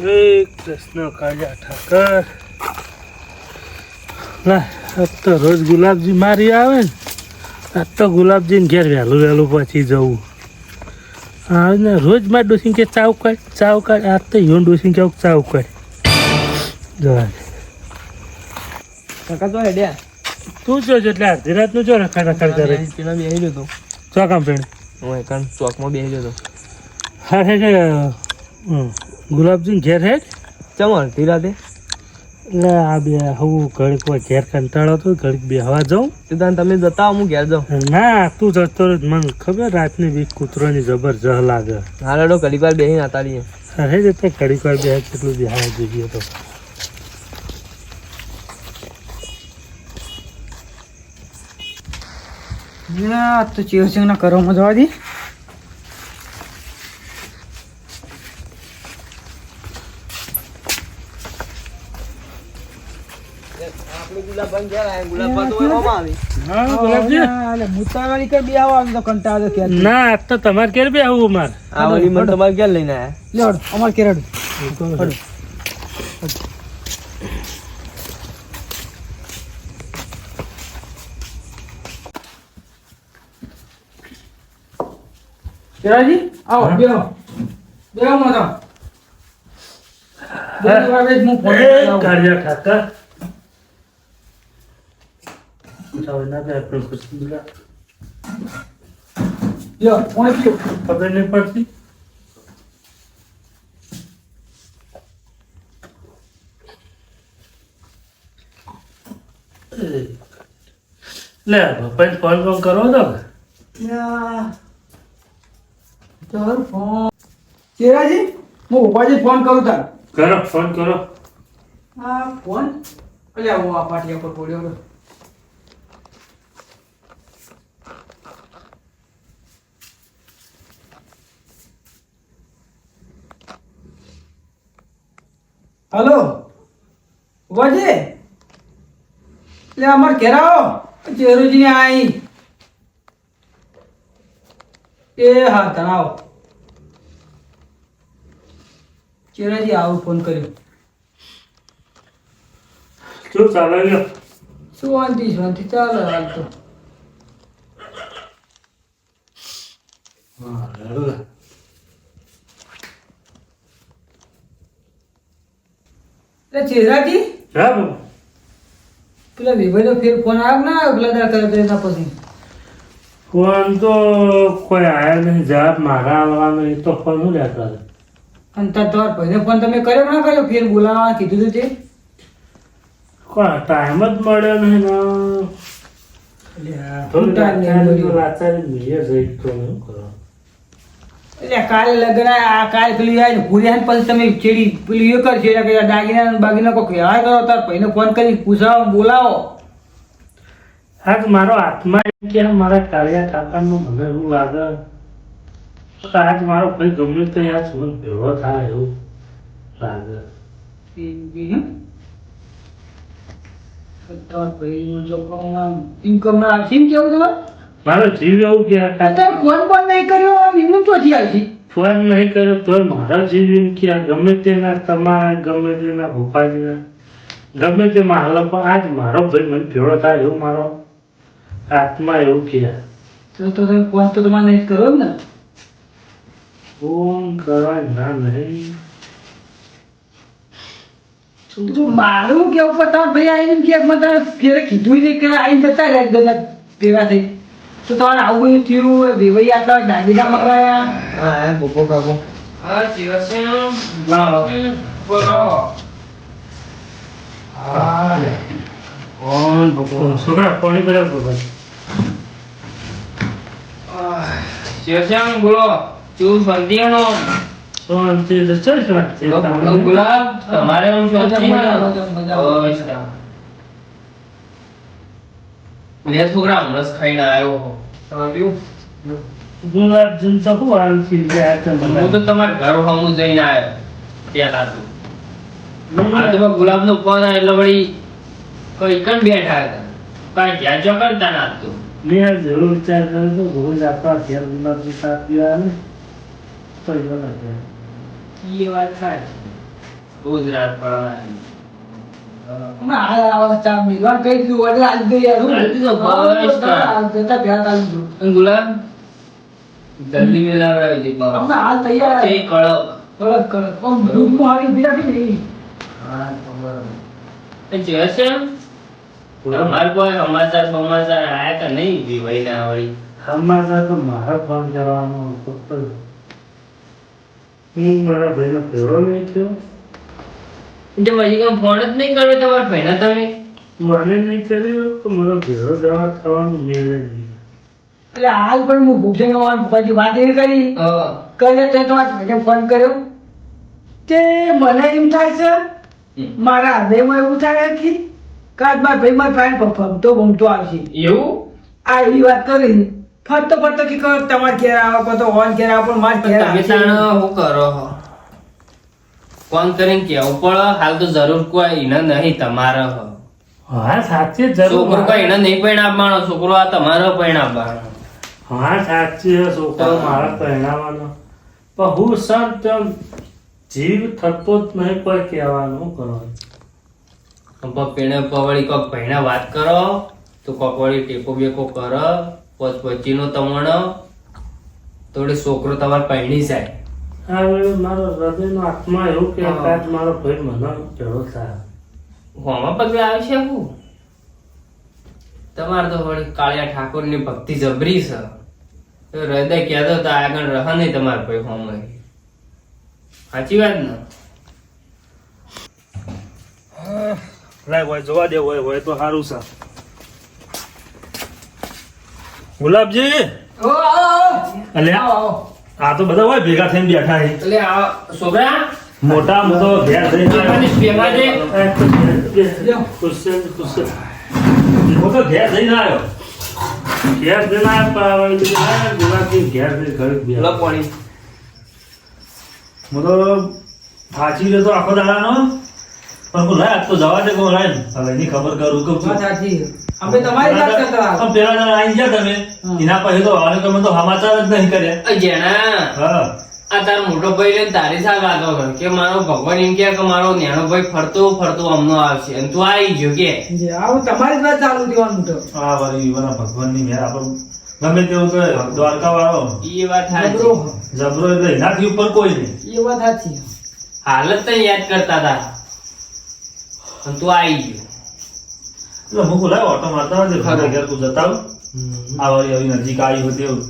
કૃષ્ણ કાળિયા ઠાકર ના આજ તો રોજ ગુલાબજી મારી આવે ને આજ તો ગુલાબજીને ઘેર વહેલું વહેલું પહોંચી જવું હા ને રોજ મારે ડોસીને કે ચાવ કાઢ આજ તો યોન ડોસીને કેવું ચાવ કાઢ જવા કાકા તો હેડ્યા તું જો એટલે અડધી રાતનું જો રખા કરે પેલા બેસી ગયો હતો ચોક આમ ફ્રેન્ડ હું એકાંત ચોકમાં બેસી ગયો હતો હા હે ગુલાબજીને ઘેર હે ચમ અડધી રાતે એટલે આ બે હું ઘડીક ઘેર કંટાળો હતો ઘડીક બે હવા જાઉં તો તમે જતા હું ઘેર જાઉં ના તું જતો રહે મને ખબર રાતની બીક કૂતરોની જબરજસ્ત લાગે હાલો ઘડીક વાર બેસી નાતાડીએ અરે જતે ઘડીક વાર બે કેટલું બેહાવા જોઈએ તો તો ચેવસિંગના ઘરોમાં જવા દી ના આજ તો તમારે ક્યારે બે આવું મારે તમારે ક્યાં લઈને આયા અમારે કેરડ કેરાજી આવો બેહો બેહો મતો કાળિયા ઠાકર ના બે આપણે ખુશી યો કોણ પીઓ ખબર નહીં પડતી લે ભાઈ ફોન કરો તો ચેરાજી હું ઉપાજી ફોન કરું તાર કરો ફોન કરો હા ફોન અલ્યા હું આ પાટિયા પર પડ્યો હલો ઉપાજી એટલે અમારે ઘેર આવો ચેરુજી ને આઈ એ હા તણાવ ચેરાજી આવું ફોન કર્યો શું ચાલે ગયો શાંતિ ચાલે હાલ તો હા હેલો એટલે ચેરાજી હા બોલો પેલા વિભાઈનો ફેર ફોન આવ્યો ના આવ્યો પેલા દાડા કર્યો એના પછી ફોન તો કોઈ આયા નહીં જવાબ મારા આવવાનો એ તો ફોન શું લેતા અને તમારા ભાઈને ફોન તમે કર્યો કે ના કર્યો ફેર બોલાવવા કીધું હતું તે કોઈ ટાઈમ જ મળ્યો નહીં ને શું time નહીં મળ્યો? રાત્રે મેં જઈ તો શું કરો એટલે કાલે લગ્ન આ કાલે પેલી આવી ને પૂરી આવીને પછી તમે ચેડી પેલી એ કરશો એટલે કે દાગીના બાગીના કોઈ વ્યવહાર કરો તાર ભાઈને ફોન કરી પૂછાવો બોલાવો આજ મારો આત્મા એમ કે મારા કાળિયા ઠાકરનું મને એવું લાગે તો આજ મારો ભાઈ ગમે તો યાર સુન ભેગો થાય એવું લાગે તમારા ભાઈનું જો ઇન્કમ ના આવશે એમ કેવું તમારે મારો જીવ એવું કે અત્યારે ફોન પણ નહીં કર્યો એમનું ચોથી આવશે ફોન નહીં કર્યો તો મારા જીવ એમ કે ગમે તેના તમારા ગમે તેના ભોપાજીના ગમે તે મારા પણ આજ મારો ભાઈ મને ભેળો થાય એવું મારો આત્મા એવું કે તો તમે ફોન તો તમારે નહીં કરો ને ફોન કરવા ના નહીં તો મારું કેવું પણ તમારે ભાઈ આવીને કે મને ફેરે કીધું નહીં કે આવીને જતા રહ્યા બધા ભેગા થઈ તો તમારે આવું બધું થયું વેવાઈ આટલા દાગીના મકરાયા હા બોપો કાકો હા ચિવસિંહ છોકરા પાણી પીડા ભાઈ ચિવસિંહ બોલો તું સંધીનો શાંતિ તો ચલ શાંતિ ગુલાબ તમારે હું લે છોકરા હમણાં ખાઈને આવ્યો તમે પીવું ગુલાબ જનતા હું આનથી ગયા હતા હું તો તમારા ઘર હોમું જઈને આવ્યો ત્યાં આ તો ગુલાબ નો ફોન આવ્યો એટલે વળી કોઈ કણ બેઠા હતા કાંઈ ધ્યાન ચોકડતા ના હતું મેં જરૂર વિચાર કર્યો તો રોજ આપણા ઘેર ગુલાબજી સાથ પીવા ને તો એ વાત થાય એ વાત થાય રોજ રાત પડવાની. હમણાં હાલ આવે ચા મેલવા કહી દીધું એટલે આજ દે યાર હું આજ તો બસ કા. જતા ભેગા ચાલી દઉં અને ગુલાબ જલ્દી મેલાવડાવી દે બાબા. હમણાં હાલ તૈયાર તે કળો. કળક કળક આમ રૂમમાં આવી ભેગા થઈ ગઈ હા ખબર. એ જે છે અમારે કોઈ સમાચાર સમાચાર આયા કે નહીં વિવાહના વળી? સમાચાર તો મારે ફોન કરવાનો હતો પણ હું મારા ભાઈને ભેળો નહીં થયો. એટલે પછી કેમ ફોન જ નહીં કર્યો તમારા ભાઈને તમે? મને નહીં કર્યો તો મારો ભેળો જવા થવાનું મેળ જ નહીં. એટલે હાલ પણ હું ભૂખે ગવાનું પછી વાત એવી કરી હા. કરે તે તો આજ મેડમ ફોન કર્યો તે મને એમ થાય છે મારા હૃદયમાં એવું થાય કે કાજ મારા ભાઈ મારા ફ્રેન્ડ ફમતો ભમતો આવશે એવું? આ એવી વાત કરી ફરતો ફરતો કે કહો તમારે ઘેર આવો કહો તો ઓન ઘેર આવો પણ મારે ઘેર તમે આવશે. તાણ શું કરો છો? ફોન કરીને કેવું પડે હાલ તો જરૂર કોઈ એને નહીં તમારે હો. હા સાચી જ જરૂર છોકરો કોઈ એને નહીં પૈણ આપવાનો, છોકરો આ તમારો પૈણ આપવાનો. હા સાચી છે છોકરો મારા પહેણાવાનો પણ હું સંત જીવ થતો જ નહીં કોઈ કહેવાનું કરવાનું. પીણે પવળી કોક ભાઈને વાત કરો તો કોક વળી ટેકો બેકો કરો પોચ પચીનો તમણો થોડી છોકરો તમારે પૈણી જાય. આ વેળે મારો હૃદયનો આત્મા એવું કે હા. કાચ મારો ભાઈ મને ભેળો થાય. હોમાં પગલે આવશે હું તમારે તો વળી કાળિયા ઠાકોરની ભક્તિ જબરી છે. તો હૃદય કહેતો તો આગળ રહ નહીં તમારે ભાઈ હોમાં. સાચી વાત ને? લાય હોય જોવા દે હોય તો સારું છે. ગુલાબજી ઓ, આવો, આવો. અલ્યા આવો, આવો. આ તો બધા હોય ભેગા થઈને બેઠા છે. એટલે આ છોકરા મોટા મોટો ઘેર છોકરાની ભેગા છે. હું તો ઘેર જઈને આવ્યો. ઘેર જઈને આવ્યો ગુલાબજી ઘેર જઈને ઘરે જ બેઠો. લો પાણી. હું તો થાચી રહ્યો તો આખો દાડાનો પણ હું લાય આજ તો જવા દે કહું લાય હવે એની ખબર કરું કહું છું વાત સાચી છે. અમે તમારી વાત કરતા હતા. પણ પેલા દાડા આઈ ગયા તમે એના પછી તો હવે તમે તો સમાચાર જ નહીં કર્યા. આ જેણા હા આ તારો મોટો ભાઈ લઈને તારી સાથે વાતો કર કે મારો ભગવાન એમ કહે કે મારો નાનો ભાઈ ફરતો ફરતો હમનો આવશે અને તું આવી ગયો કે જે આવું તમારી જ વાત ચાલુ દેવાનું તો આ વાળી ઈવાના ભગવાનની મેર આપણું ગમે તેવું તો દ્વારકા વાળો એ વાત જબરો. સાચી. જબરો એટલે એનાથી ઉપર કોઈ નહીં. એ વાત સાચી છે. હાલત તને યાદ કરતા હતા અને તું આવી ગયો. એટલે હું બોલાય ઓટો મારતા હોય ખરું. ઘેર તું જતા આવ. આ વાળી આવી નજીક આવી હોય તેવું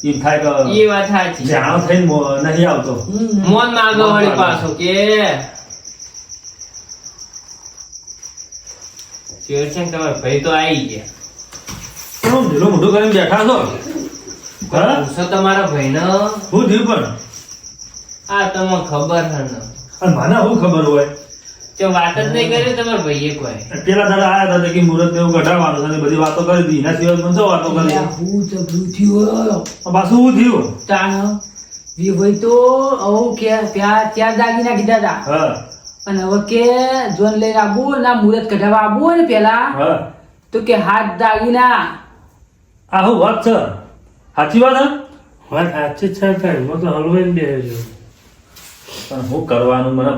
એમ થાય કે એ વાત સાચી. જાણો થઈને નહીં આવતો. મોન માગો વળી પાછો કે ચેર છે ને તમારા ભાઈ તો આવી ગયા. પણ ઢીલું મોઢું કરીને બેઠા છો હા પૂછો તમારા ભાઈને હું થયું પણ આ તમને ખબર છે ને અને મને શું ખબર હોય તે વાત જ નહીં કરી તમારા ભાઈએ કોઈ. પેલા દાડા આયા હતા કે મુહૂર્ત ને એવું કઢાવવાનું છે ને બધી વાતો કરી હતી એના સિવાય મને શું વાતો કરી હું તો ભૂખ્યો. પાછું શું થયું તાણ વિભાઈ તો આવું કે ત્યાં દાગીના કીધા હતા હા અને હવે કે જોન લઈને આવું ના મુહૂર્ત કઢાવવા આવું ને પેલા હા તો કે હાથ દાગીના આ શું વાત છે સાચી વાત હા વાત સાચી જ છે તારી. હું તો હલવાઈને બેસી પણ શું કરવાનું મને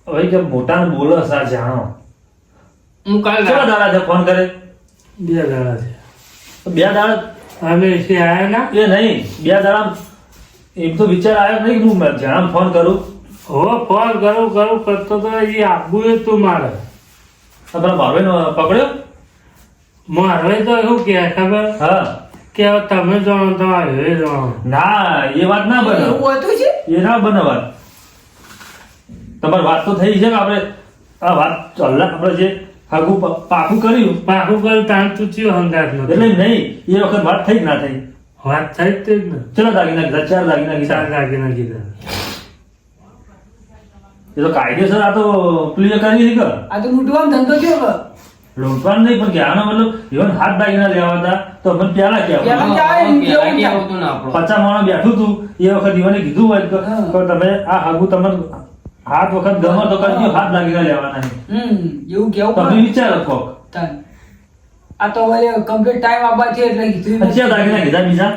હવે કે મોટા ને બોલો સા જાણો હું કાલ કેટલા દાડા છે ફોન કરે બે દાડા છે. બે દાડા અમે એથી આયા ના એ નહીં બે દાડા એમ તો વિચાર આવ્યો નહીં કે હું જાણ ફોન કરું હો ફોન કરું કરતો તો એ આપવું જ તું મારે. પેલા ભાવેનો પકડ્યો મારે તો એવું કે ખબર હા કે હવે તમે જાણો તમારે હવે જાણો. ના એ વાત ના બને એવું હતું છે એ ના બને વાત તમારી વાત તો થઈ છે કે આપણે આ વાત ચાલલા આપણે જે આગું પાકું કર્યું પાકું કર તાણ તું ચિયો હંગાત એટલે નથી. નહીં એ વખત વાત થઈ કે ના થઈ વાત થઈ જ તે જ ને. ચલો દાગીના કીધા 4 દાગીના ચાર કીધા દાગીના કીધા. એ તો કાયદેસર આ તો ક્લિયર કરી હતી કે આ તો લૂંટવાનો ધંધો થયો હવે. લૂંટવાનું નહીં પણ કહેવાનો મતલબ ઇવન 7 દાગીના લેવા હતા તો મને પેલા કહેવા પેલા પેલા કેવું હતું ને આપણું. 50 માણસ બેઠું હતું એ વખત ઈવને કીધું હોય કે કે તમે આ આગું તમે 7 વખત ગમો તો કરજો 7 દાગીના લેવાના નહીં એવું કેવું તમે પણ વિચારો કોક તાન. આ તો હવે કમ્પ્લીટ ટાઈમ આપવા છે એટલે કીધું નથી. 50 દાગીના કીધા બીજા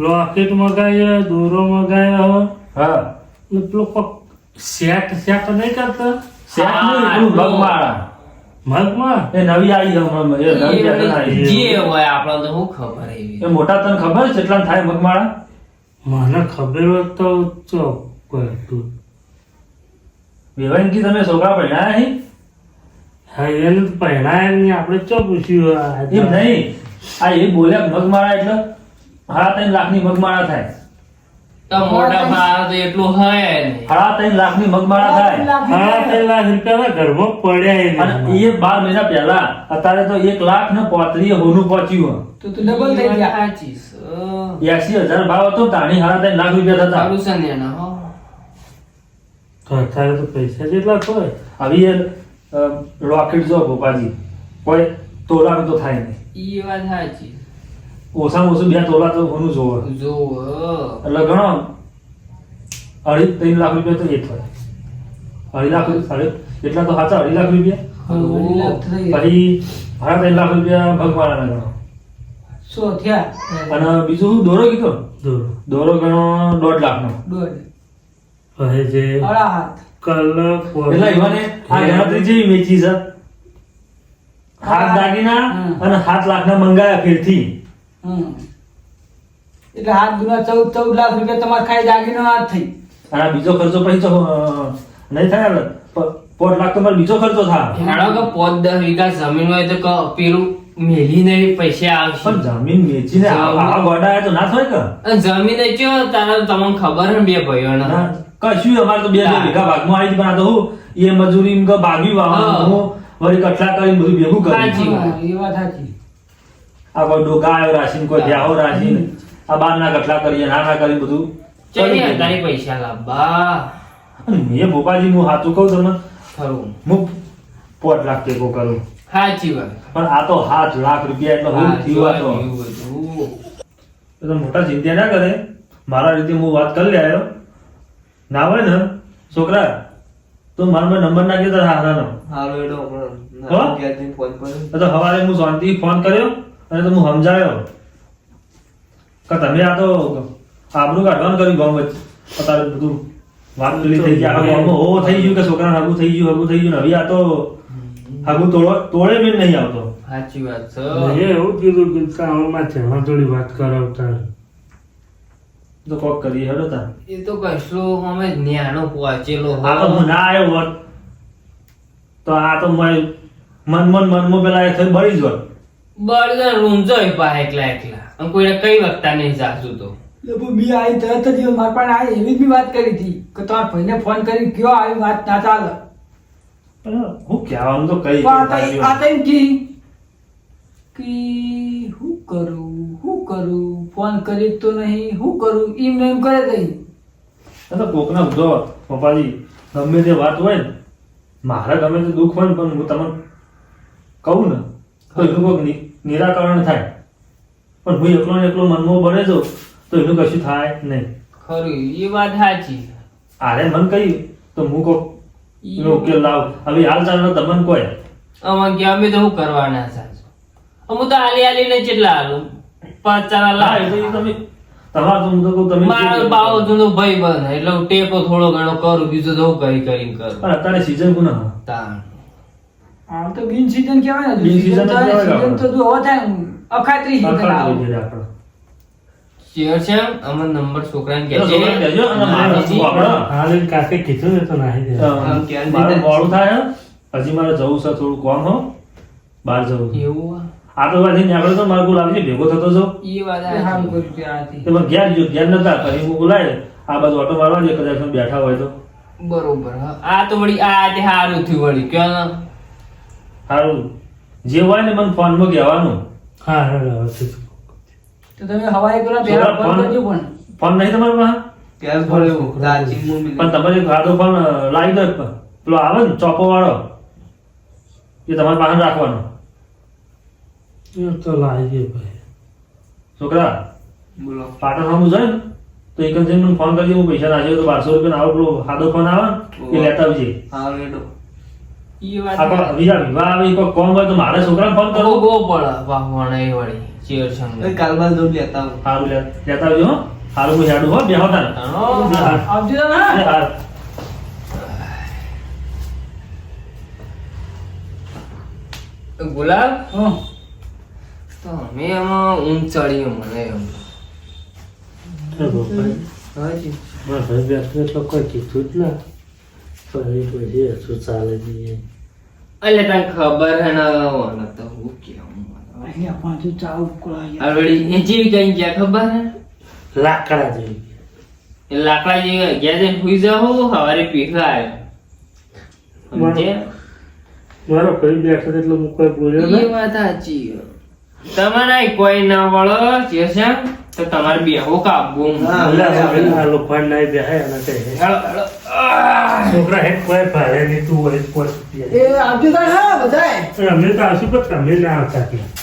લોકેટ મગાવ્યો દોરો મગાવ્યો હા ને પેલો કોક સેટ સેટ નહીં કરતો શેઠ નહીં, પેલું મગમાળા. મગમાં એ નવી આવી છે હમણાં, એ નવી પેટર્ન આવી છે. જે હોય આપણને તો શું ખબર એવી એ મોટા તને ખબર છે કેટલા થાય મગમાળા? મને ખબર હોત તો ચોક કરતું. વેવાઈન કી તમે છોકરા ભણ્યા નહીં? હા એને તો પહેણાય નહીં આપણે ચો પૂછ્યું આજે. એમ નહીં, આ એ બોલ્યા મગમાળા એટલે 3.5 લાખની મગમાળા થાય. તો મોટા ભાવ તો એટલું હોય નહીં 3.5 લાખની મગમાળા થાય. હા 3 લાખ રૂપિયા ઘરમાં પડ્યા અને એ 12 મહિના પહેલા અત્યારે તો 1,35,000 હોનું પહોંચ્યું. તો ડબલ થઈ ગયા. સાચી છે. 80,000 ભાવ હતો તાણી 3.5 લાખ રૂપિયા થતા. સારું છે ને એના, હો. તો અત્યારે તો પૈસા જેટલા હોય. આવી એ રોકેટ જો ગોપાજી કોઈ તોલા તો થાય નહીં. ઈ વાત સાચી. ઓછામાં ઓછું 2 તોલા તો હોનું જોવે. જો એટલે ગણો 2.5-3 લાખ રૂપિયા તો એ થાય. 2.5 લાખ એટલા તો સાચા 2.5 લાખ રૂપિયા. પછી 3.5 લાખ રૂપિયા ભગવાના ગણો. સો થયા અને બીજું શું દોરો કીધો? દોરો દોરો ગણો 1.5 લાખનો. દોઢ પછી જે અડા હાથ કલર એટલે એવાને આ ગણતરી જેવી મેચી છે. 7 દાગીના અને 7 લાખના મંગાયા ફેરથી. એટલે હાથ દુના 14 લાખ રૂપિયા તમારે ખાઈ જાગીનો હાથ થઈ. અને આ બીજો ખર્ચો પછી તો નહીં થાય ને 5 લાખ તો મારે બીજો ખર્ચો થાય. હેડો કે 5-10 વીઘા જમીન હોય તો પેલું મેલીને પૈસા આવશે. પણ જમીન વેચીને આવા ગોડા તો ના થાય કે? અને જમીન એ કયો તારા તમને ખબર હે બે ભાઈઓને ના, કશું અમારે તો 2 વીઘા ભાગમાં આવી પણ આ તો હું એ મજૂરી એમ કે ભાગ્યું વાવવાનું, હું વળી કટલા કરીને બધું ભેગું કર્યું. સાચી વાત. એ વાત સાચી. આ કોઈ ડોકાયો રાશીને કોઈ ધ્યાઓ રાશીને આ બારના કટલા કરીએ નાના કરી બધું ચલી તારી પૈસા લાવવા અને મેં ભોપાજી હું સાચું કહું તમને, ખરું. હું 5 લાખ ટેકો કરું સાચી વાત. પણ આ તો 7 લાખ રૂપિયા એટલે હું થયું આ તો. એવું બધું. એ તો મોટા ચિંતા ના કરે, મારા રીતે હું વાત કરી લ્યો. ના હોય ને છોકરા તો મારો નંબર નાખ્યો તો હારાનો. હારું એડો હો? હમણાં ઘેરથી ફોન કર્યો. તો સવારે હું શાંતિથી ફોન કર્યો અને તો હું સમજાયો કે તમે આ તો આબરૂ કાઢવાનું કર્યું ગામ વચ્ચે. અત્યારે બધું વાત પેલી થઈ ગઈ આખા ગામમાં હો થઈ ગયું કે છોકરાને હાગું થઈ ગયું હાગું થઈ ગયું ને હવે આ તો હાગું તોડે બી નહીં આવતો. સાચી વાત છે. એ એવું કીધું કે કામમાં છે હા થોડી વાત કરાવતા. તો કોક કરીએ હેડો તાર. એ તો કશું અમે ન્યાનો પહોંચેલો આ તો હું ના આવ્યો હોત તો આ તો મનમાં પેલા એ થઈ બળી જ હોત. બળગર રૂંઝોય પા એકલા એકલા અને કોઈને કઈ વખતા નહીં જાશું તો લબુ બી આવી તરત જ મારા પણ આ એવી બી વાત કરી હતી કે તમારા ભાઈને ફોન કરી કયો આવી વાત ના ચાલે. પણ હું કહેવાનું તો કઈ પણ આ તો એમ કે હું કરું ફોન કરી તો નહીં હું કરું એમ કરે નહીં. તો કોકના જો પપ્પાજી ગમે તે વાત હોય ને મારે ગમે તે દુઃખ હોય ને પણ હું તમને કહું ને તો એનું કોઈક નિરાકરણ થાય. પણ હું એકલો ને એકલો મનમાં ભરે જાઉં તો એનું કશું થાય નહીં. ખરું એ વાત સાચી. આરે મન કહ્યું તો હું કોક એનો ઉકેલ લાવ. હવે હાલ ચાલનો તમને કોઈ અમે કે અમે તો શું કરવાના સાચું અમે તો આલી ને કેટલા હાલું 5-4 હા, લાખ એ તો તમે તમારે તો હું તો કહું તમે મારો બાવો તું ભાઈ બન એટલે હું ટેકો થોડો ઘણો કરું બીજું તો હું કરીને કરું પણ અત્યારે સીઝન કોના તાણ આમ તો બિન સીઝન કહેવાય ને. બિન season જ કહેવાય સીઝન તો જો હવે થાય અખાત્રી season આવે. આપણે શેર છે અમે નંબર છોકરાને કહે તો છે છોકરાને કહેજો અને મારે શું આપણે હાલ એમ કાકે કીધું ને તો નાહી દે. મારે મોડું થાય હજી મારે જવું છે થોડું કામ હો બહાર જવું છે. એવું આ તો વાત નહીં આપણે તો મારે બોલાવજે ભેગો થતો છો એ વાત એ સારું સાચી. કર્યું તે આથી. તમે ઘેર જો ઘેર નતા ફરી હું બોલાય આ બાજુ ઓટો મારવા દે કદાચ તમે બેઠા હોય તો બરોબર હા. આ તો વળી આ તે સારું થયું વળી કયો ને સારું જે હોય ને મને ફોનમાં કહેવાનું. હા હવે હવે તો તમે હવાઈ પેલા પહેલા ફોન કરજો પણ. ફોન નહીં તમારા પાસે? ગેસ ભર્યો દાચી મમ્મી પણ તમારે ખાધો ફોન લાવી દો પેલો આવે ને ચોપો વાળો એ તમારે પાસે રાખવાનો. એ તો લાવી દે ભાઈ. છોકરા બોલો પાટણ સામું જાય ને તો એક જ મને ફોન કરજે હું પૈસા નાખ્યો તો 1200 રૂપિયા આવો પેલો સાદો ફોન આવે ને એ લેતા આવજે. હા રેડો એ વાત આપણા વિવાહ આવે કોઈ કોમ હોય તો મારે છોકરાને ફોન કરવો. ગો પડે વાહવાના એ વળી ચેર સંગ કાલબાલ દોડ લેતા આવું. સારું લેતા આવજો હો. સારું હું હેડું હો બેહો તાર. તાણો. આવજો ને. એ હાર. ગુલાબ હા તો અમે એમાં ઊંઘ ચડી મને એમ હાજી મારા ભાઈ બેઠો એટલે કોઈ કીધું જ ના ફરી પછી હજુ ચાલે જઈએ એટલે તને ખબર હે ને ઓને તો હું કેવું અહીંયા પાછું ચાવ ઉકળાય આવડી એ જેવી કઈ ગયા ખબર હે લાકડા જેવી એ લાકડા જેવી ગયા જઈને સુઈ જાઓ સવારે પીખા આવે સમજે મારો ભાઈ બેઠો એટલે હું કોઈ બોલ્યો એ ના વાત સાચી તમારે કોઈ ના વળો છે તો તમારે બેહો કાપવું આ લોકો ના બેહાય અને કહે છોકરા હેડ કોઈ ભાડે નહીં તું હોય પોત એ આવજો તાર હા બધાય અમે તો આવશું પણ તમે ના આવતા ત્યાં